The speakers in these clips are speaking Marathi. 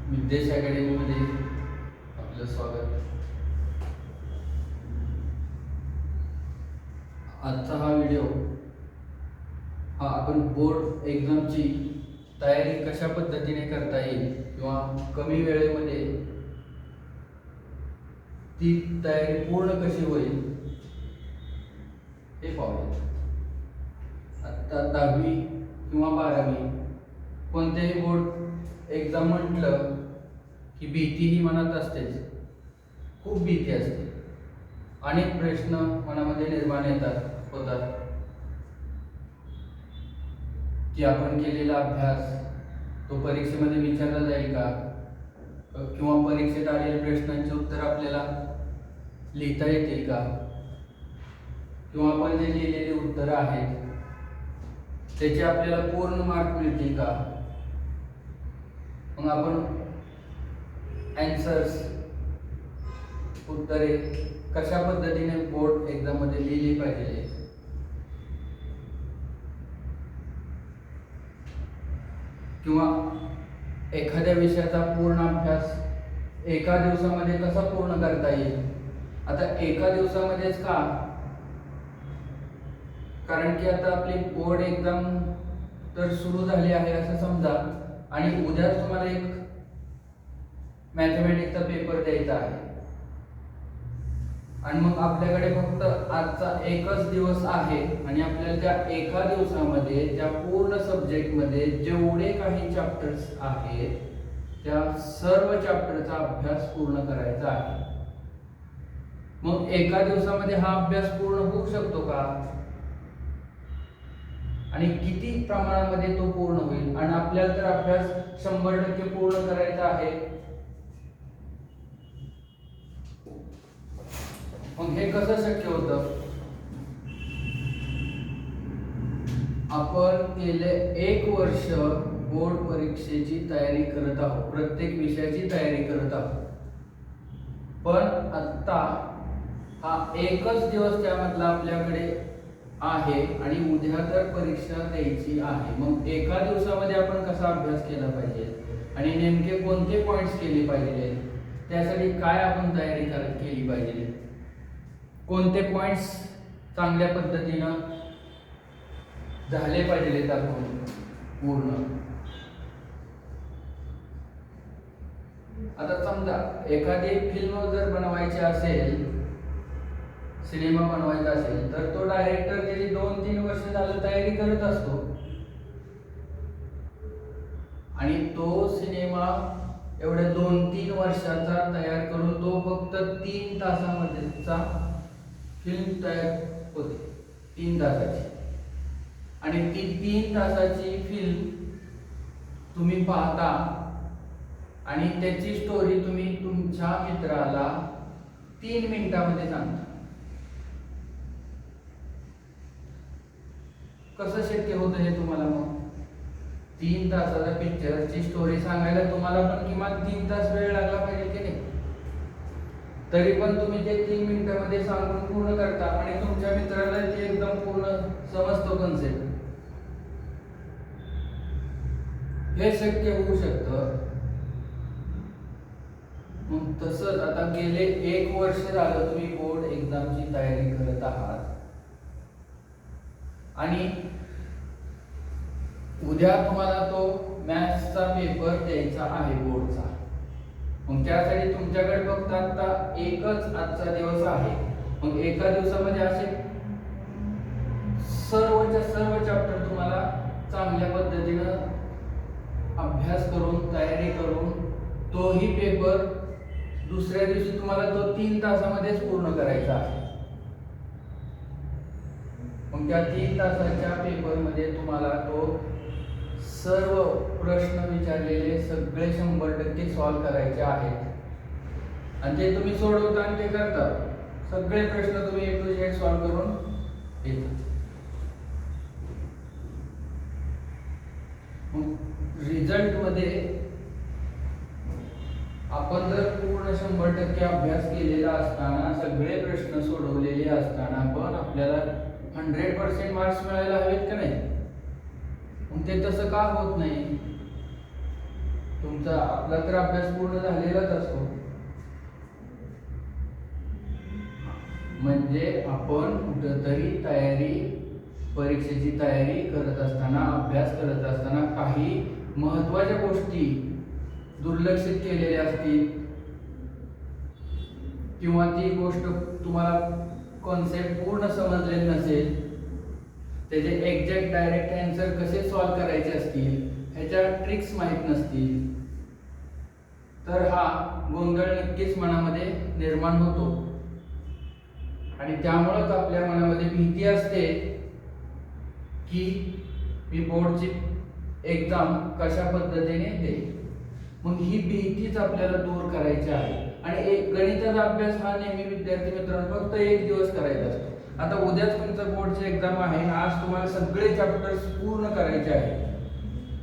विद्याश अकॅडमीमध्ये आपलं स्वागत. आजचा हा व्हिडिओ आपण बोर्ड एक्झामची तयारी कशा पद्धतीने करता येईल किंवा कमी वेळेमध्ये ती तयारी पूर्ण कशी होईल हे पाहूया. आता 10वी किंवा 12वी कोणतेही बोर्ड एक्झाम म्हटलं की भीती ही मनात असतेच. खूप भीती असते. अनेक प्रश्न मनामध्ये निर्माण होतात की आपण केलेला अभ्यास तो परीक्षेमध्ये विचारला जाईल का, किंवा परीक्षेत आलेल्या प्रश्नांची उत्तर आपल्याला लिहिता येतील का, किंवा आपण जे लिहिलेले उत्तर आहेत त्याचे आपल्याला पूर्ण मार्क मिळतील का. मग आपण ॲन्सर्स उत्तरे कशा पद्धतीने बोर्ड एक्झाम मध्ये लिहिली पाहिजे, किंवा एखाद्या विषयाचा पूर्ण अभ्यास एका दिवसामध्ये कसा पूर्ण करता येईल. आता एका दिवसामध्येच का, कारण की आता आपली बोर्ड एक्झाम तर सुरू झाली आहे असं समजा, आणि उद्याच तुम्हाला एक मॅथमॅटिक्सचा पेपर द्यायचा आहे, आणि मग आपल्याकडे फक्त आजचा एकच दिवस आहे, आणि आपल्याला त्या एका दिवसामध्ये त्या पूर्ण सब्जेक्टमध्ये जेवढे काही चॅप्टर्स आहेत त्या सर्व चॅप्टरचा अभ्यास पूर्ण करायचा आहे. मग एका दिवसामध्ये हा अभ्यास पूर्ण होऊ शकतो का, आणि किती प्रमाणामध्ये तो पूर्ण होईल. आणि आपल्याला तर अभ्यास 100% पूर्ण करायचा आहे. मग हे कसं शक्य होतं. आपण गेले 1 वर्ष बोर्ड परीक्षेची तयारी करत आहोत, प्रत्येक विषयाची तयारी करत आहोत, पण आता हा एकच दिवस त्यामधला आपल्याकडे आहे, आणि उद्या तर परीक्षा द्यायची आहे. मग एका दिवसामध्ये आपण कसा अभ्यास केला पाहिजे, आणि नेमके कोणते पॉइंट्स केले पाहिजे, त्यासाठी काय आपण तयारी केली पाहिजे, कोणते पॉइंट्स चांगल्या पद्धतीनं झाले पाहिजे आपण पूर्ण. आता समजा एखादी फिल्म जर बनवायची असेल, सिनेमा बनवायचा असेल, तर तो डायरेक्टर गेली 2-3 वर्ष झालं तयारी करत असतो, आणि तो सिनेमा एवढ्या 2-3 वर्षाचा तयार करून तो फक्त 3 तासामध्येचा फिल्म तयार होते, 3 तासाची. आणि ती 3 तासाची फिल्म तुम्ही पाहता, आणि त्याची स्टोरी तुम्ही तुमच्या मित्राला 3 मिनिटामध्ये सांगता. कसं शक्य होतं हे तुम्हाला. मग 3 तासाचा पिक्चरची स्टोरी सांगायला तुम्हाला पण किमान 3 तास वेळ लागला पाहिजे की नाही. तरी पण तुम्ही ते 3 मिनिटांमध्ये सांगून पूर्ण करता, आणि तुमच्या मित्राला ते एकदम पूर्ण समजतो कन्सेप्ट. हे शक्य होऊ शकतं. मग तसंच आता गेले 1 वर्ष झालं तुम्ही बोर्ड एक्झामची तयारी करत आहात, आणि उद्या तुम्हाला तो मॅथ्सचा पेपर द्यायचा आहे बोर्डचा. मग त्यासाठी तुमच्याकडे फक्त आता एकच आजचा दिवस आहे. मग एका दिवसामध्ये असे सर्वच्या सर्व चॅप्टर तुम्हाला चांगल्या पद्धतीनं अभ्यास करून तयारी करून तोही पेपर दुसऱ्या दिवशी तुम्हाला तो 3 तासामध्येच पूर्ण करायचा आहे. मग त्या 3 तासाच्या पेपरमध्ये तुम्हाला तो सर्व प्रश्न विचारलेले सगळे 100% सॉल्व करायचे आहेत, आणि ते तुम्ही सोडवता आणि ते करता. सगळे प्रश्न तुम्ही A to Z सॉल्व करून येतात. रिझल्ट मध्ये आपण जर पूर्ण 100% अभ्यास केलेला असताना, सगळे प्रश्न सोडवलेले असताना पण आपल्याला 100% मार्क्स मिळायला हवेत का नाही. मग ते तसं का होत नाही. तुमचा आपला तर अभ्यास पूर्ण झालेलाच असतो. म्हणजे आपण कुठंतरी परीक्षेची तयारी करत असताना, अभ्यास करत असताना काही महत्त्वाच्या गोष्टी दुर्लक्षित केलेल्या असतील, किंवा ती गोष्ट तुम्हाला कॉन्सेप्ट पूर्ण समजलेली नसेल, त्याचे एक्झॅक्ट डायरेक्ट आन्सर कसे सॉल्व करायचे असतील, ह्याच्या ट्रिक्स माहीत नसतील, तर हा गोंधळ नक्कीच मनामध्ये निर्माण होतो. आणि त्यामुळेच आपल्या मनामध्ये भीती असते की मी बोर्डची एक्झाम कशा पद्धतीने देईल. मग ही भीतीच आपल्याला दूर करायची आहे. आणि एक गणिताचा अभ्यास हा नेहमी विद्यार्थी मित्रांनो फक्त एक दिवस करायचा असतो. आता उद्याच तुमचं बोर्डची एक्झाम आहे, आज तुम्हाला सगळे चॅप्टर्स पूर्ण करायचे आहेत.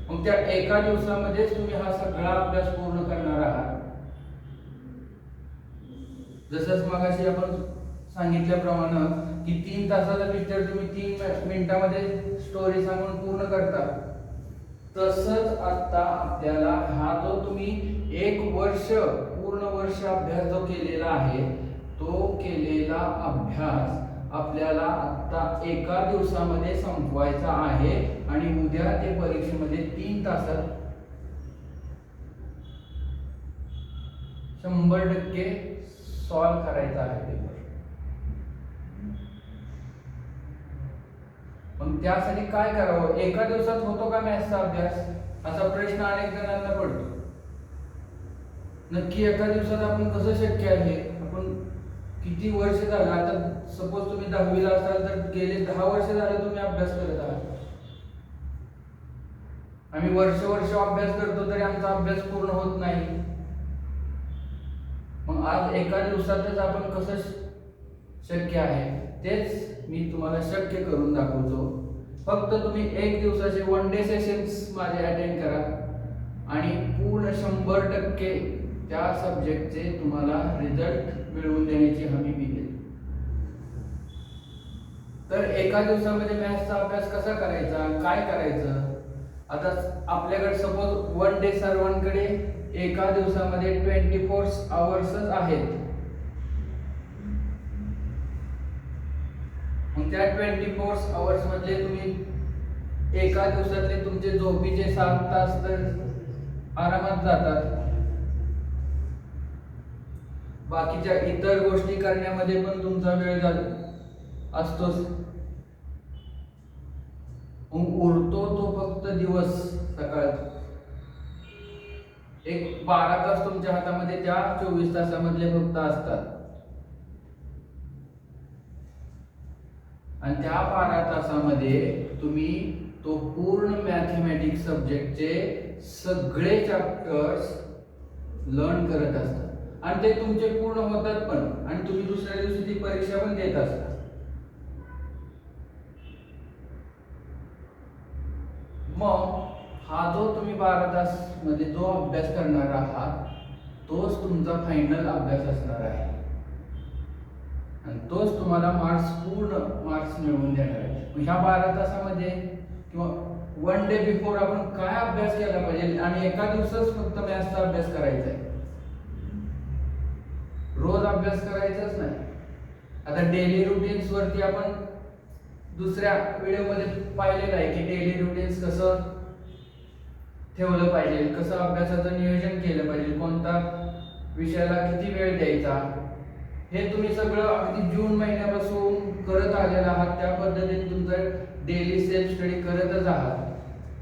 मग त्या एका दिवसामध्येच तुम्ही हा सगळा अभ्यास पूर्ण करणार आहात. जसंच मगाशी आपण सांगितल्याप्रमाणे की 3 तासाचा पिक्चर तुम्ही 3 मिनिटांमध्ये स्टोरी सांगून पूर्ण करता, तसंच आता आपल्याला हा जो तुम्ही पूर्ण वर्ष अभ्यास जो केलेला आहे, तो केलेला अभ्यास आपल्याला आता एका दिवसामध्ये संपवायचा आहे. आणि उद्या ते परीक्षेमध्ये 3 तासात 100% सॉल्व करायचा आहे पेपर. मग त्यासाठी काय करावं? एका दिवसात होतो का मॅथ्सचा अभ्यास, असा प्रश्न अनेक जणांना पडतो. नक्की एका दिवसात आपण कसं शक्य आहे? आपण किती वर्ष झालं, आता सपोज तुम्ही 10वीला असाल तर गेले 10 वर्ष झाले तुम्ही अभ्यास करत आहात. आम्ही वर्ष अभ्यास करतो तरी आमचा अभ्यास पूर्ण होत नाही. मग आज एका दिवसातच आपण कसं शक्य आहे तेच मी तुम्हाला शक्य करून दाखवतो. फक्त तुम्ही एक दिवसाचे 1 डे सेशन्स माझे अटेंड करा आणि पूर्ण 100% त्या सब्जेक्टचे तुम्हाला रिझल्ट मिळवून देण्याची हमी मी देतो. तर एका दिवसामध्ये मॅथ्सचा अभ्यास कसा करायचा, काय करायचं? आता आपल्याकडे सपोज 1 डे सर्वांकडे एका दिवसामध्ये 24 आवर्सच आहेत. मग त्या 24 आवर्स मध्ये तुम्ही एका दिवसातले तुमचे झोपीचे 7 तास तर आरामात जातात. बाकीच्या इतर गोष्टी करण्यामध्ये पण तुमचा वेळ असतोच. उरतो तो फक्त दिवस सकाळ. एक 12 तास तुमच्या हातामध्ये त्या 24 तासामधले फक्त असतात. आणि त्या 12 तासामध्ये तुम्ही तो पूर्ण मॅथमॅटिक्स सब्जेक्टचे सगळे चॅप्टर्स लर्न करत असतात. आणि ते तुमचे पूर्ण होतात पण, आणि तुम्ही दुसऱ्या दिवशी ती परीक्षा पण देत असता. मग हा जो तुम्ही 12 तास मध्ये जो अभ्यास करणार आहात तोच तुमचा फायनल अभ्यास असणार आहे. आणि तोच तुम्हाला पूर्ण मार्क्स मिळवून देणार आहे. ह्या 12 तासामध्ये किंवा 1 डे बिफोर आपण काय अभ्यास केला पाहिजे, आणि एका दिवसाच फक्त मॅथ्सचा अभ्यास करायचा आहे, रोज अभ्यास करायचाच नाही. आता डेली रुटीन्स वरती आपण दुसऱ्या व्हिडिओमध्ये पाहिलेलं आहे की डेली रुटीन्स कसं ठेवलं पाहिजे, कसं अभ्यासाचं नियोजन केलं पाहिजे, कोणता विषयाला किती वेळ द्यायचा, हे तुम्ही सगळं अगदी जून महिन्यापासून करत आलेला आहात. त्या पद्धतीने तुमचं डेली सेल्फ स्टडी करतच आहात.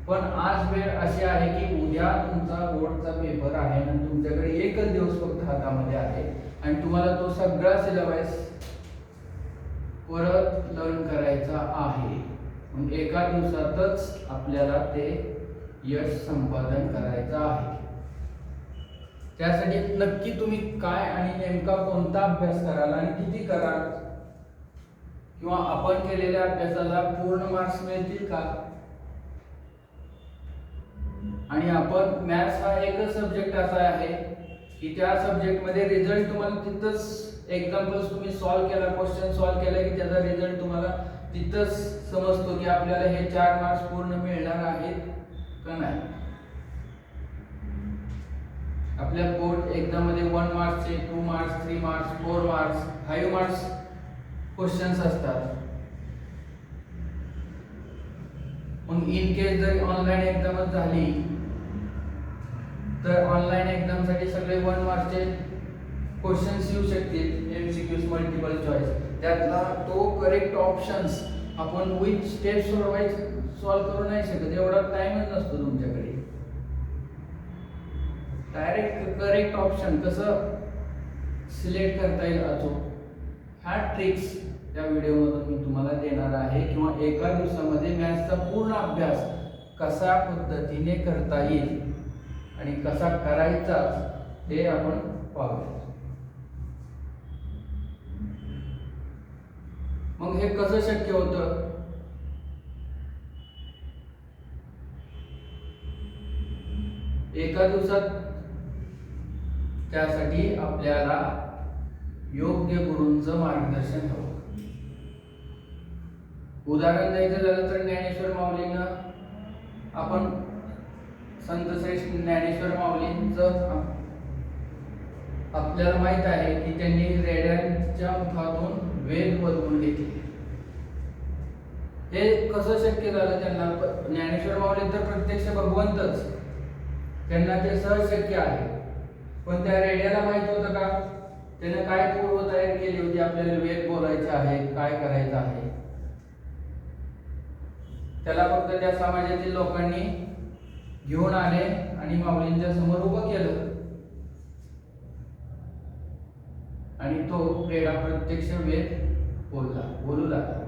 पण आज वेळ अशी आहे की उद्या तुमचा बोर्डचा पेपर आहे आणि तुमच्याकडे एकच दिवस फक्त हातामध्ये आहे आणि तुम्हाला तो सगळा सिलेबस परत लर्न करायचा आहे. मग एका दिवसातच आपल्याला ते यश संपादन करायचं आहे. त्यासाठी नक्की तुम्ही काय आणि नेमका कोणता अभ्यास कराल आणि किती कराल, किंवा आपण केलेल्या अभ्यासाला पूर्ण मार्क्स मिळतील का? आणि आपण मॅथ्स हा एकच सब्जेक्ट असा आहे की त्या सब्जेक्ट मध्ये रिझल्ट तुम्हाला तिथंच, एक्झाम्पल्स तुम्ही सॉल्व केला, क्वेश्चन सॉल्व केला की त्याचा रिझल्ट तुम्हाला तिथंच समजतो की आपल्याला हे 4 मार्क्स पूर्ण मिळणार आहेत का नाही. आपल्या बोर्ड एक्झाम मध्ये 1 मार्क्सचे 2 marks 3 marks 4 marks 5 marks questions असतात. मग इन केस जर ऑनलाईन एक्झामच झाली तर ऑनलाईन एक्झाम साठी सगळे 1 मार्कचे क्वेश्चन्स येऊ शकतील, एमसीक्यूज मल्टिपल चॉईस. त्यातला तो करेक्ट ऑप्शन्स आपण विच स्टेप्स सॉल्व करू नाही शकत, एवढा टाइमच नसतो तुमच्याकडे. डायरेक्ट करेक्ट ऑप्शन कसं सिलेक्ट करता येईल ह्या ट्रिक्स या व्हिडिओमधून मी तुम्हाला देणार आहे, किंवा एका दिवसामध्ये मॅथ्सचा पूर्ण अभ्यास कशा पद्धतीने करता येईल आणि कसा करायचा हे आपण पाहूया. मग हे कसं शक्य होतं? एका दिवसात त्यासाठी आपल्याला योग्य गुरूंचं मार्गदर्शन हवं. उदाहरण द्यायचं झालं तर ज्ञानेश्वर माऊलींना आपण संत श्रेष्ठ ज्ञानेश्वर माऊलींचं आपल्याला माहित आहे की त्यांनी रेड्यांच्या मुखातून वेद बदलून घेतले. हे कसं शक्य झालं त्यांना? ज्ञानेश्वर माऊली तर प्रत्यक्ष भगवंतच, त्यांना ते सहज शक्य आहे. पण त्या रेड्याला माहित होतं का त्याने काय पूर्व तयारी केली होती? आपल्याला वेद बोलायचे आहेत, काय करायचं आहे. त्याला फक्त त्या समाजातील लोकांनी घेऊन आले आणि माऊलींच्या समोर उभं केलं आणि तो रेडा प्रत्यक्ष वेद बोलू लागला.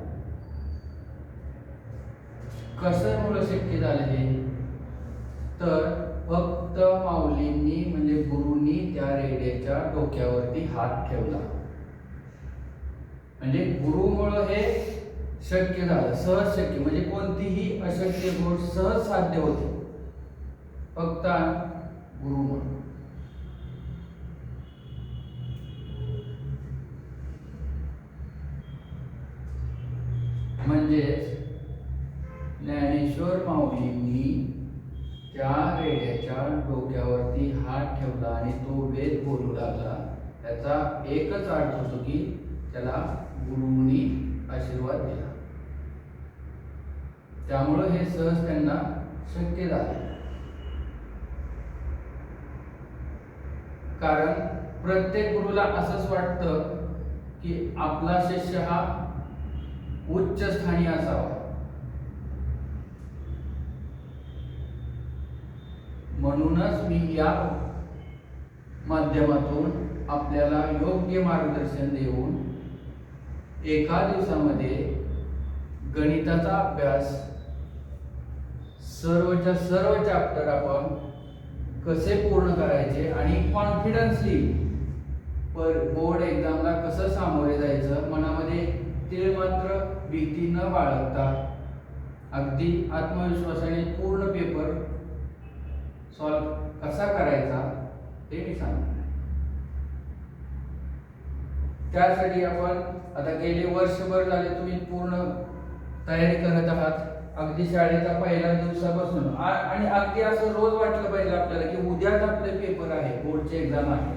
कसं मुलं शक्य झालं हे? तर फक्त माऊलींनी म्हणजे गुरुंनी त्या रेड्याच्या डोक्यावरती हात ठेवला, म्हणजे गुरुमुळं हे शक्य झालं, सहज शक्य. म्हणजे कोणतीही अशक्य गोष्ट सहज साध्य होते फक्त गुरुमुळे. म्हणजे ज्ञानेश्वर माऊलींनी त्या रेड्याच्या डोक्यावरती हात ठेवला आणि तो वेद बोलू लागला. त्याचा एकच अर्थ होतो की त्याला गुरुंनी आशीर्वाद दिला, त्यामुळे हे सहज त्यांना शक्य झाले. कारण प्रत्येक गुरुला असंच वाटतं की आपला शिष्य हा उच्च स्थानी असावा, म्हणूनच मी या माध्यमातून आपल्याला योग्य मार्गदर्शन देऊन एका दिवसामध्ये गणिताचा अभ्यास सर्वच्या सर्व चॅप्टर आपण कसे पूर्ण करायचे आणि कॉन्फिडन्सली बोर्ड एक्झामला कसं सामोरे जायचं, मनामध्ये ते मात्र भीती न बाळगता अगदी आत्मविश्वासाने पूर्ण पेपर सॉल्व कसा करायचा हे मी सांगणार. त्यासाठी आपण आता गेले वर्षभर झाले तुम्ही पूर्ण तयारी करत आहात, अगदी शाळेचा पहिल्या दिवसापासून. आणि अगदी असं रोज वाटलं पाहिजे आपल्याला की उद्याच आपले पेपर आहे, बोर्डचे एक्झाम आहे,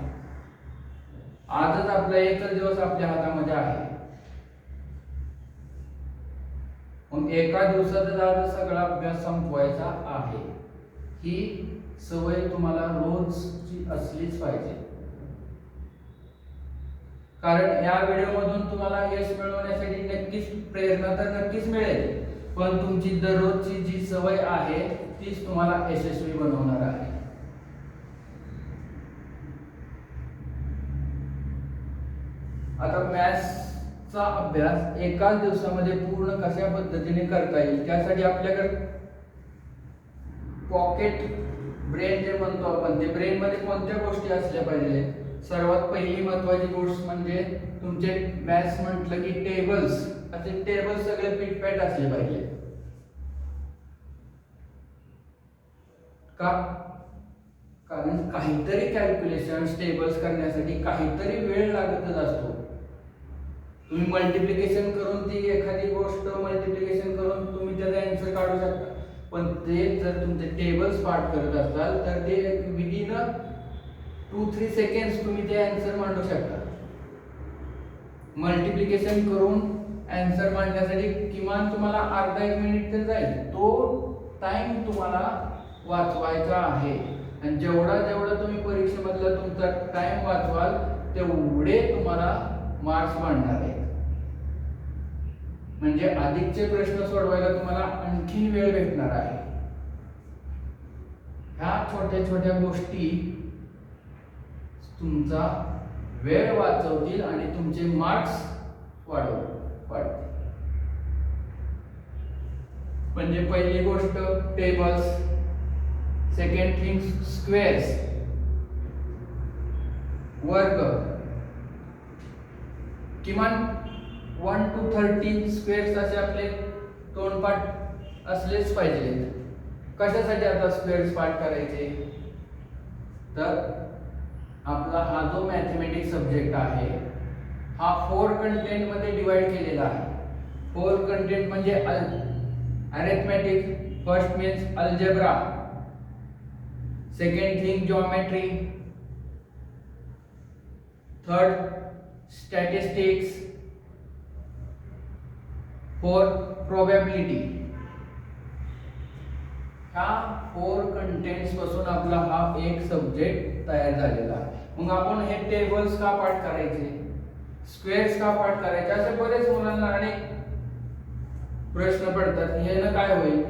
आजच आपला एकच दिवस आपल्या हातामध्ये आहे. मग एका दिवसात आज सगळा अभ्यास संपवायचा आहे. ही सवय तुम्हाला रोजची असलीच पाहिजे. कारण या व्हिडिओमधून तुम्हाला यश मिळवण्यासाठी नक्कीच प्रेरणा तर नक्कीच मिळेल, पण तुमची दररोजची जी सवय आहे तीच तुम्हाला यशस्वी बनवणार आहे. आता मॅथ्सचा अभ्यास एकाच दिवसामध्ये पूर्ण कशा पद्धतीने करता येईल, त्यासाठी आपल्याकडे पॉकेट ब्रेन जे म्हणतो आपण, ते ब्रेन मध्ये कोणत्या गोष्टी असल्या पाहिजे? सर्वात पहिली महत्वाची गोष्ट म्हणजे तुमचे मॅथ्स म्हटलं की टेबल्स, असे टेबल्स सगळे फिटफॅट असले पाहिजे. का? कारण काहीतरी कॅल्क्युलेशन टेबल्स करण्यासाठी काहीतरी वेळ लागतच असतो. तुम्ही मल्टिप्लिकेशन करून ती एखादी गोष्ट मल्टिप्लिकेशन करून तुम्ही त्याचा आन्सर काढू शकता, पण ते जर तुमचे टेबल्स पाठ करत असाल तर ते विदिन 2-3 सेकंड्स तुम्ही ते आन्सर मांडू शकता. मल्टिप्लिकेशन करून आन्सर मांडण्यासाठी किमान तुम्हाला अर्धा 1 मिनिट तर जाईल. तो टाइम तुम्हाला वाचवायचा आहे. आणि जेवढा तुम्ही परीक्षेमधला तुमचा टाइम वाचवाल तेवढे तुम्हाला मार्क्स वाढणार आहेत. म्हणजे अधिकचे प्रश्न सोडवायला तुम्हाला आणखी वेळ भेटणार आहे. ह्या छोट्या छोट्या गोष्टी तुमचा वेळ वाचवतील आणि तुमचे मार्क्स वाढतील. म्हणजे पहिली गोष्ट टेबल्स, सेकंड थिंग स्क्वेअर्स, वर्ग, किमान 1 to 13 स्क्वेअर्स असे आपले तोंडपाठ असलेच पाहिजे. कशासाठी आता स्क्वेअर्स पाठ करायचे तर आपला हा जो मॅथमॅटिक्स सब्जेक्ट आहे हा 4 कंटेंट मध्ये डिवाइड केलेला आहे. 4 कंटेंट म्हणजे arithmetic, first means algebra, second thing geometry, third statistics, fourth probability. ह्या 4 कंटेंट्स पासून आपला हा एक सब्जेक्ट तयार झालेला आहे. मग आपण हे टेबल्स का पाठ करायचे, स्क्वेअर्स का पाठ करायचे, असे बरेच मुलांना अनेक प्रश्न पडतात. ह्यानं काय होईल,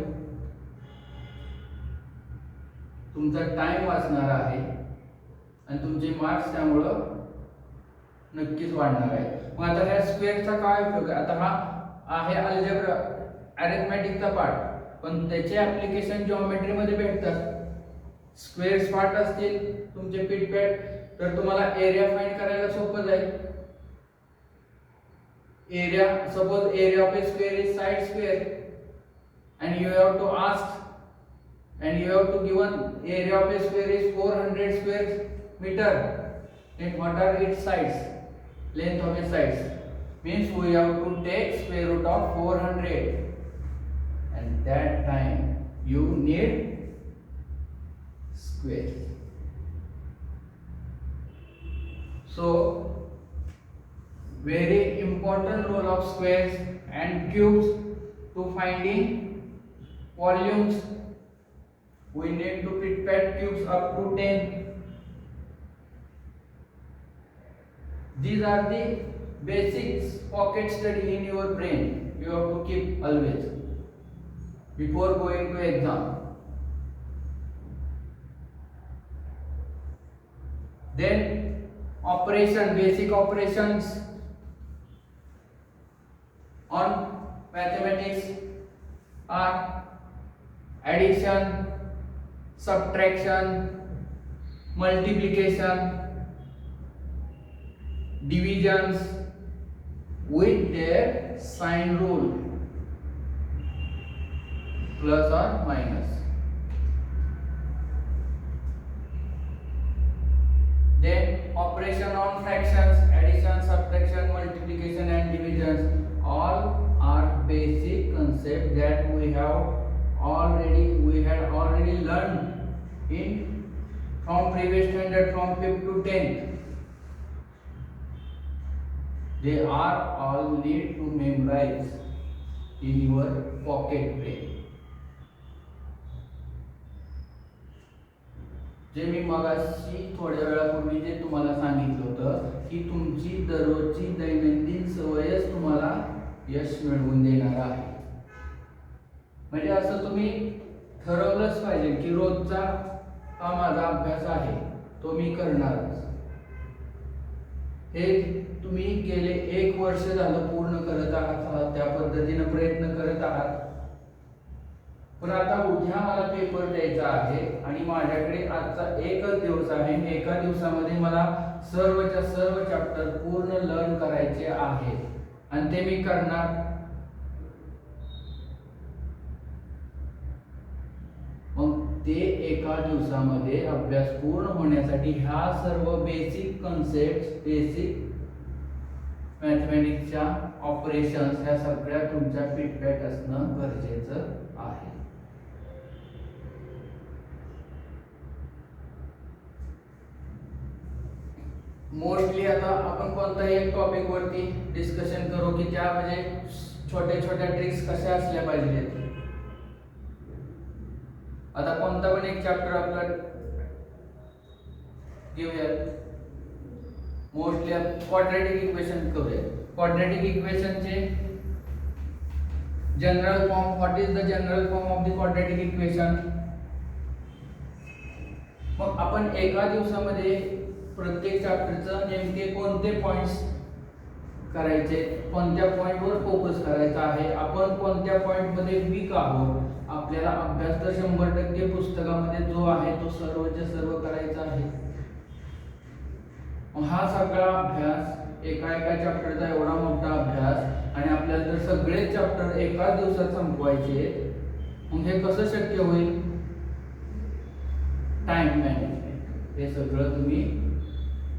तुमचा टाइम वाचणार आहे आणि तुमचे मार्क्स त्यामुळं नक्कीच वाढणार आहे. मग आता ह्या स्क्वेअरचा काय उपयोग आहे. आता हा आहे अल्जेब्रा अरिथमेटिकचा पार्ट, पण त्याचे ऍप्लिकेशन जिओमेट्री मध्ये भेटतात. स्क्वेअर्स पार्ट असतील तुमचे पिटपॅट तर तुम्हाला एरिया फाइंड करायला सोपं जाईल. Area, suppose area of A square is side square and you have to ask and you have to given area of a square is 400 square meter, then what are its sides, length of a sides, means we have to take square root of 400 and that time you need square. So very important role of squares and cubes to finding volumes. We need to prepare cubes up to 10. These are the basics pocket study in your brain. You have to keep always before going to exam. Then operation, basic operations on mathematics are addition, subtraction, multiplication, divisions with their sign rule, plus or minus. Then operation on fractions, addition, subtraction, multiplication and divisions, all are basic concepts that we had already learned in from previous standard, from 5th to 10th. They are all need to memorize in your pocket brain. जे मी मगाशी थोड्या वेळापूर्वी जे तुम्हाला सांगितलं होतं की तुमची दररोजची दैनंदिन सवयच तुम्हाला यश मिळवून देणार आहे. म्हणजे असं तुम्ही ठरवलंच पाहिजे की रोजचा हा माझा अभ्यास आहे, तो मी करणारच. हे तुम्ही गेले 1 वर्ष झालं पूर्ण करत आहात, त्या पद्धतीने प्रयत्न करत आहात. पण आता उद्या मला पेपर द्यायचा आहे आणि माझ्याकडे आजचा एकच दिवस आहे. एका दिवसामध्ये मला सर्वच्या सर्व चॅप्टर पूर्ण लर्न करायचे आहे आणि ते मी करणार. मग ते एका दिवसामध्ये अभ्यास पूर्ण होण्यासाठी ह्या सर्व बेसिक कन्सेप्ट, बेसिक मॅथमॅटिक्सच्या ऑपरेशन्स ह्या सगळ्या तुमच्या पिटपॅट असणं गरजेचं आहे. मोस्टली आता आपण कोणताही एक टॉपिक वरती डिस्कशन करू की त्या म्हणजे छोट्या छोट्या ट्रिक्स कशा असल्या पाहिजेत. आता कोणता पण एक चॅप्टर आपला घेऊया. मोस्टली क्वाड्रॅटिक इक्वेशन करूया. क्वाड्रॅटिक इक्वेशनचे general form. What is the general form of the quadratic equation. मग आपण एका दिवसामध्ये प्रत्येक चॅप्टरचं नेमके कोणते पॉइंट्स करायचे, कोणत्या पॉइंटवर फोकस करायचा आहे, आपण कोणत्या पॉइंटमध्ये वीक आहोत. आपल्याला अभ्यास तर 100% पुस्तकामध्ये जो आहे तो सर्वच्या सर्व करायचा आहे. हा सगळा अभ्यास एका चॅप्टरचा एवढा मोठा अभ्यास आणि आपल्याला जर सगळे चॅप्टर एकाच दिवसात संपवायचे, मग हे कसं शक्य होईल. Time management. हे सगळं तुम्ही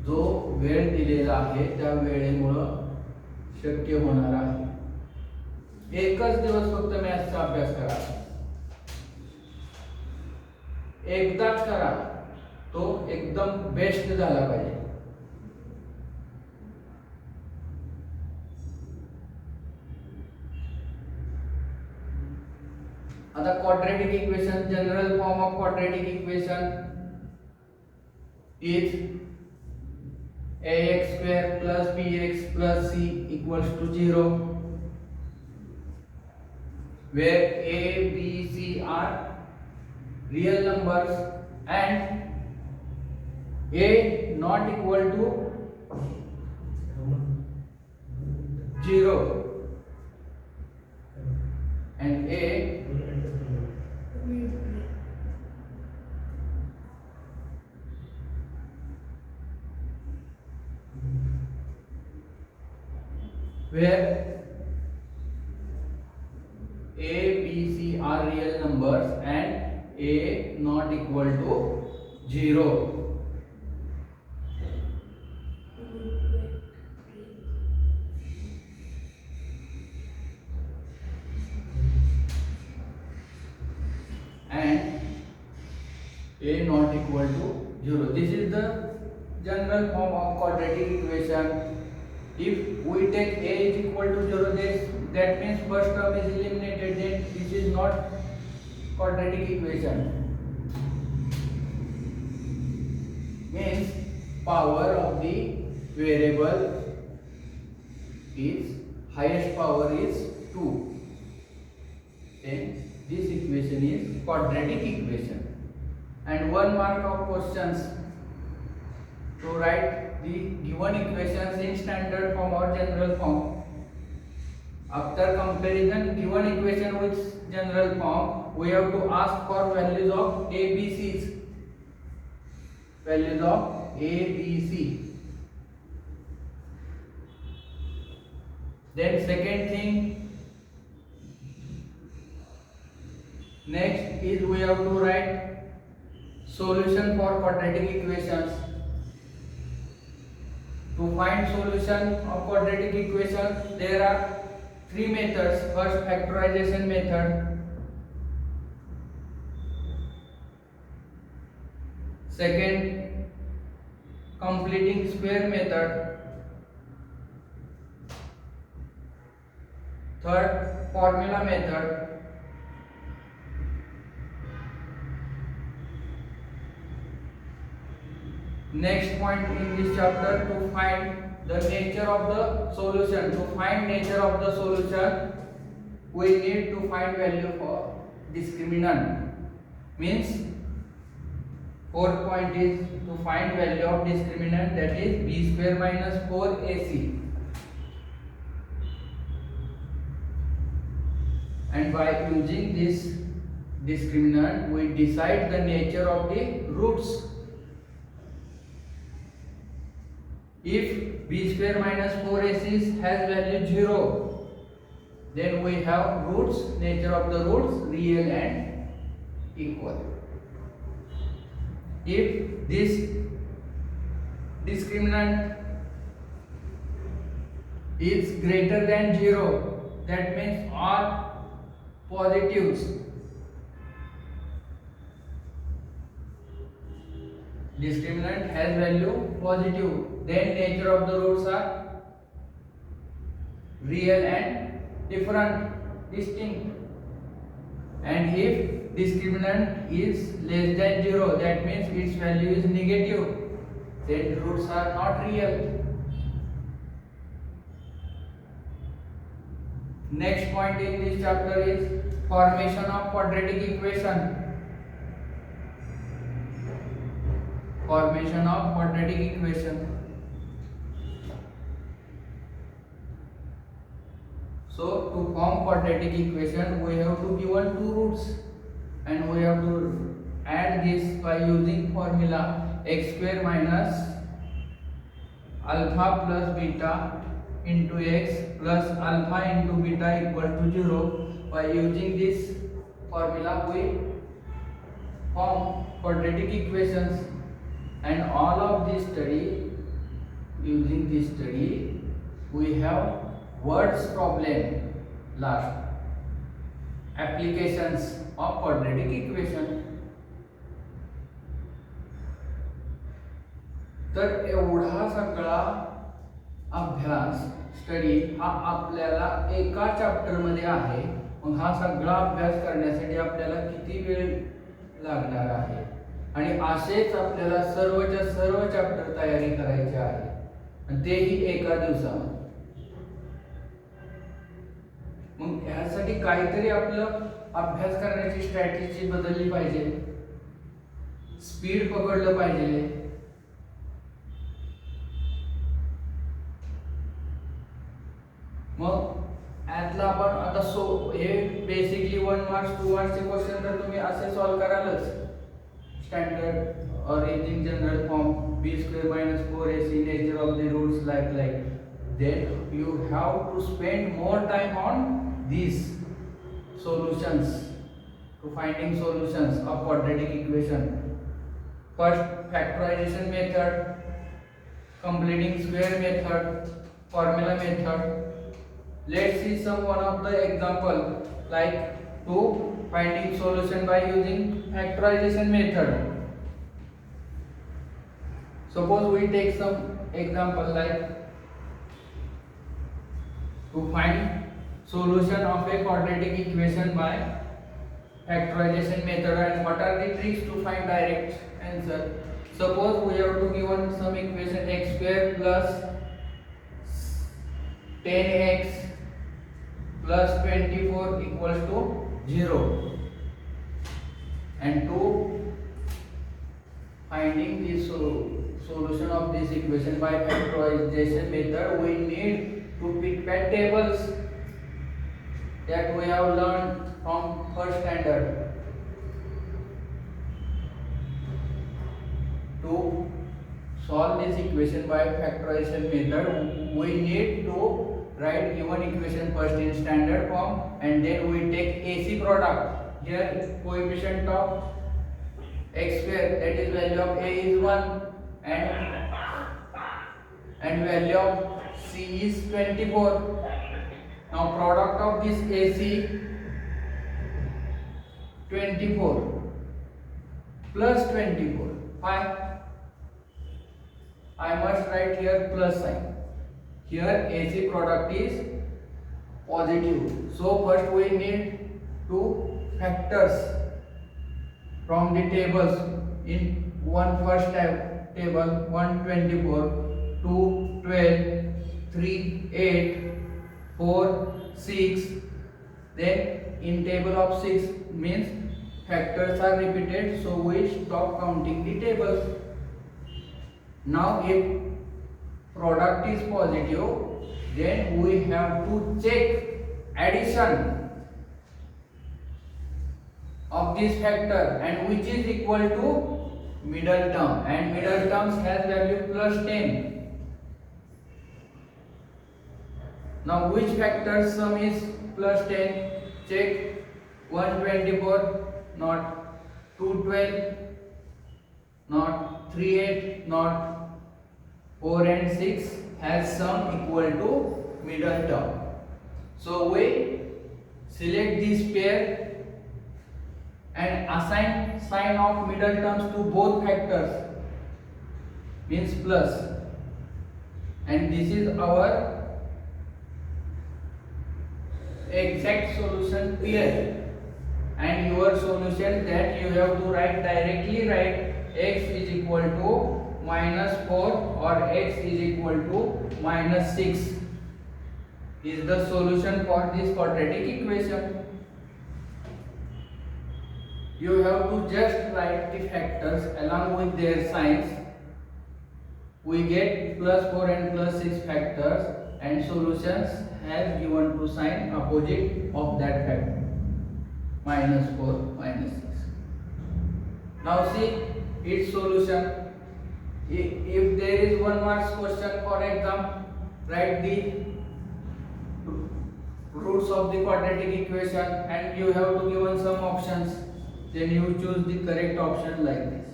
जो वेळ दिलेला आहे त्या वेळेमुळं शक्य होणार आहे. एकच दिवस फक्त मॅथ्सचा अभ्यास करा, एकदाच करा, तो एकदम बेस्ट झाला पाहिजे. आता quadratic equation, general form of quadratic equation is ax square plus bx plus c equals to 0, where a, b, c are real numbers and a not equal to 0 and a where a, b, c are real numbers and a not equal to 0. And a not equal to 0. This is the general form of quadratic equation. If we take a is equal to 0, that means first term is eliminated. Then this is not quadratic equation. Means power of the variable is highest power is 2. Then this equation is quadratic equation. And 1 mark of questions to write the given equations in standard form or general form. After comparing given equation with general form, we have to ask for values of a, b, c's. Values of a, b, c. Then second thing, next is we have to write solution for quadratic equations. To find solution of quadratic equation, there are 3 methods. First, factorization method. Second, completing square method. Third, formula method. Next point in this chapter, to find the nature of the solution. To find nature of the solution, we need to find value for discriminant. Means fourth point is to find value of discriminant, that is b square minus 4ac. And by using this discriminant, we decide the nature of the roots. If b square minus 4ac has value 0, then we have roots, nature of the roots real and equal. If this discriminant is greater than 0, that means all positives. discriminant has value positive, then nature of the roots are real and different, distinct. And if discriminant is less than 0, that means its value is negative, then roots are not real. Next point in this chapter is formation of quadratic equation. Formation of quadratic equation. So to form quadratic equation, we have to given two roots, and we have to add this by using formula x square minus alpha plus beta into x plus alpha into beta equal to 0. By using this formula, we form quadratic equations, and all of this study, using this study, we have words problem last. Applications of quadratic equation. तर एवढा सगळा अभ्यास स्टडी हा आपल्याला एका चॅप्टर मध्ये आहे. मग हा सगळा अभ्यास करण्यासाठी आपल्याला किती वेळ लागणार आहे, आणि असेच आपल्याला सर्वच्या सर्व चॅप्टर तयारी करायची आहे, आणि तेही एका दिवसामध्ये. मग ह्यासाठी काहीतरी आपलं अभ्यास करण्याची स्ट्रॅटेजी बदलली पाहिजे, स्पीड पकडलं पाहिजे. मग यातला आपण आता हे बेसिकली 1 मार्क्स 2 मार्क्सचे क्वेश्चन तर तुम्ही असे सॉल्व करालच. स्टँडर्ड और in general form b square minus 4ac nature of the roots like. Then you have to spend more time on these solutions, to finding solutions of quadratic equation. First, factorization method, completing square method, formula method. Let's see some one of the example, like to finding solution by using factorization method. Suppose we take some example like to find solution of a quadratic equation by factorization method, and what are the tricks to find direct answer. Suppose we have to given some equation x square plus 10x plus 24 equals to 0, and to finding the solution of this equation by factorization method, we need to pick tables that we have learned from first standard. To solve this equation by factorization method, we need to write given equation first in standard form, and then we take AC product. Here coefficient of x square, that is value of a is 1, and value of c is 24. Now product of this AC 24 plus 24 5. I must write here plus sign. Here AC product is positive, so first we need two factors from the tables. In one first table 124, 2 12, 3 8, 4 6. Then in table of 6 means factors are repeated, so we stop counting the tables. Now if product is positive, then we have to check addition of this factor, and which is equal to middle term, and middle terms has value plus 10. Now which factor sum is plus 10? Check 124, not 212, not 38, not 4 and 6 has sum equal to middle term. So we select this pair and assign sign of middle terms to both factors. means plus, and this is our exact solution PL. And your solution that you have to directly write x is equal to -4 or x is equal to -6 is the solution for this quadratic equation. You have to just write the factors along with their signs. We get +4 and +6 factors, and solutions has given to sign opposite of that factor, -4, -6. Now see its solution. If there is 1 marks question, for example, write the roots of the quadratic equation and you have to given some options, then you choose the correct option like this.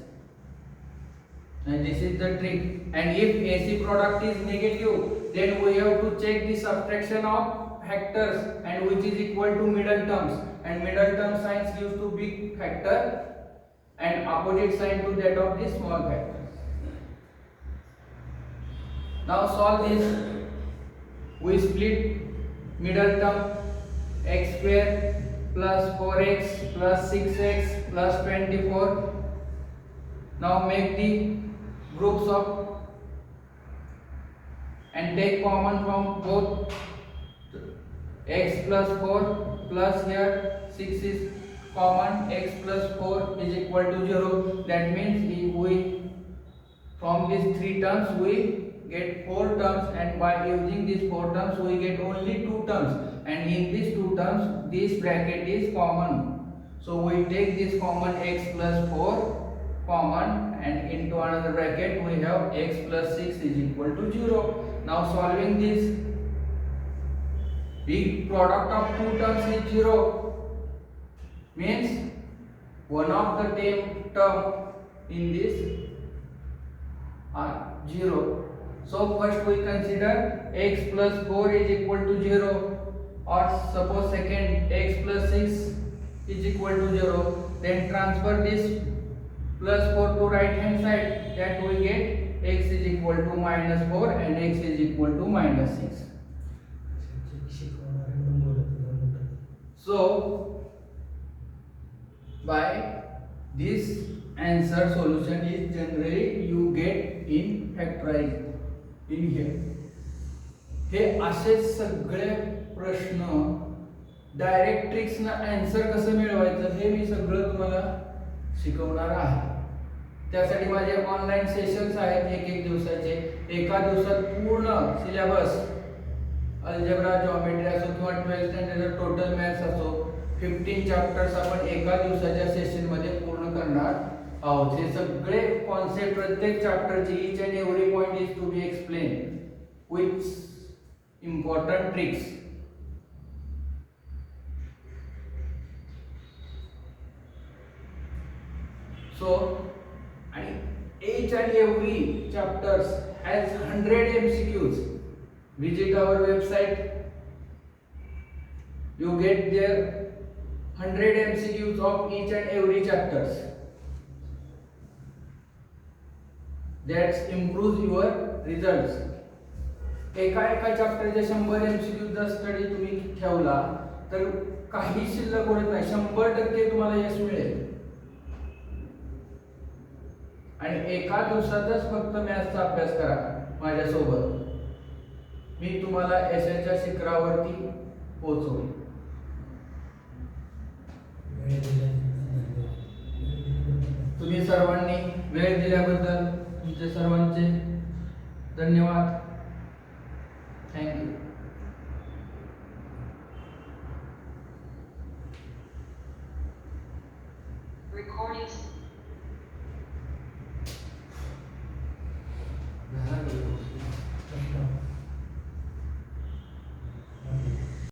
And this is the trick. And if AC product is negative, then we have to check the subtraction of factors and which is equal to middle terms, and middle term signs gives to big factor and opposite sign to that of the small factor. Now solve this. We split middle term x square plus 4x plus 6x plus 24. Now make the groups of and take common from both. X plus 4 plus here 6 is common, x plus 4 is equal to 0. That means if we from these 3 terms we get 4 terms, and by using these 4 terms we get only 2 terms, and in these 2 terms this bracket is common. So we take this common x plus 4 common, and into another bracket we have x plus 6 is equal to 0. Now solving this, the product of 2 terms is 0, means one of the term in this are 0. So first we consider x plus 4 is equal to 0, or suppose second x plus 6 is equal to 0. Then transfer this plus 4 to right hand side, that we get x is equal to -4 and x is equal to -6. So by this answer solution is generally you get in factorized in here. हे असे सगळे प्रश्न डायरेक्ट्रिक्स ना आन्सर कसं मिळवायचं हे मी सगळं तुम्हाला शिकवणार आहे. त्यासाठी माझे ऑनलाइन सेशन्स आहेत 1-1 दिवसाचे. एका दिवसात पूर्ण सिलेबस अल्जेब्रा जॉमेट्री असो किंवा 12th स्टँडर्ड टोटल मॅथ्स असो 15 चॅप्टर्स आपण एका दिवसाच्या सेशन मध्ये पूर्ण करणार आहोत. हे सगळे कॉन्सेप्ट प्रत्येक चॅप्टरची each and every point is to be explain with important tricks. So and each and every chapters has 100 MCQs. Visit our website, you get there 100 MCQs of each and every chapters. That improves your results. एका चॅप्टरचे 100 MCQ जर स्टडी तुम्ही ठेवला तर काही शिल्लक उरत नाही. 100% तुम्हाला यश मिळेल. आणि एका दिवसातच फक्त मॅथ्सचा अभ्यास करा माझ्यासोबत. मी तुम्हाला यशाच्या शिखरावरती पोहोचवेन. तुम्ही सर्वांनी वेळ दिल्याबद्दल तुमचे सर्वांचे धन्यवाद. थँक्यू.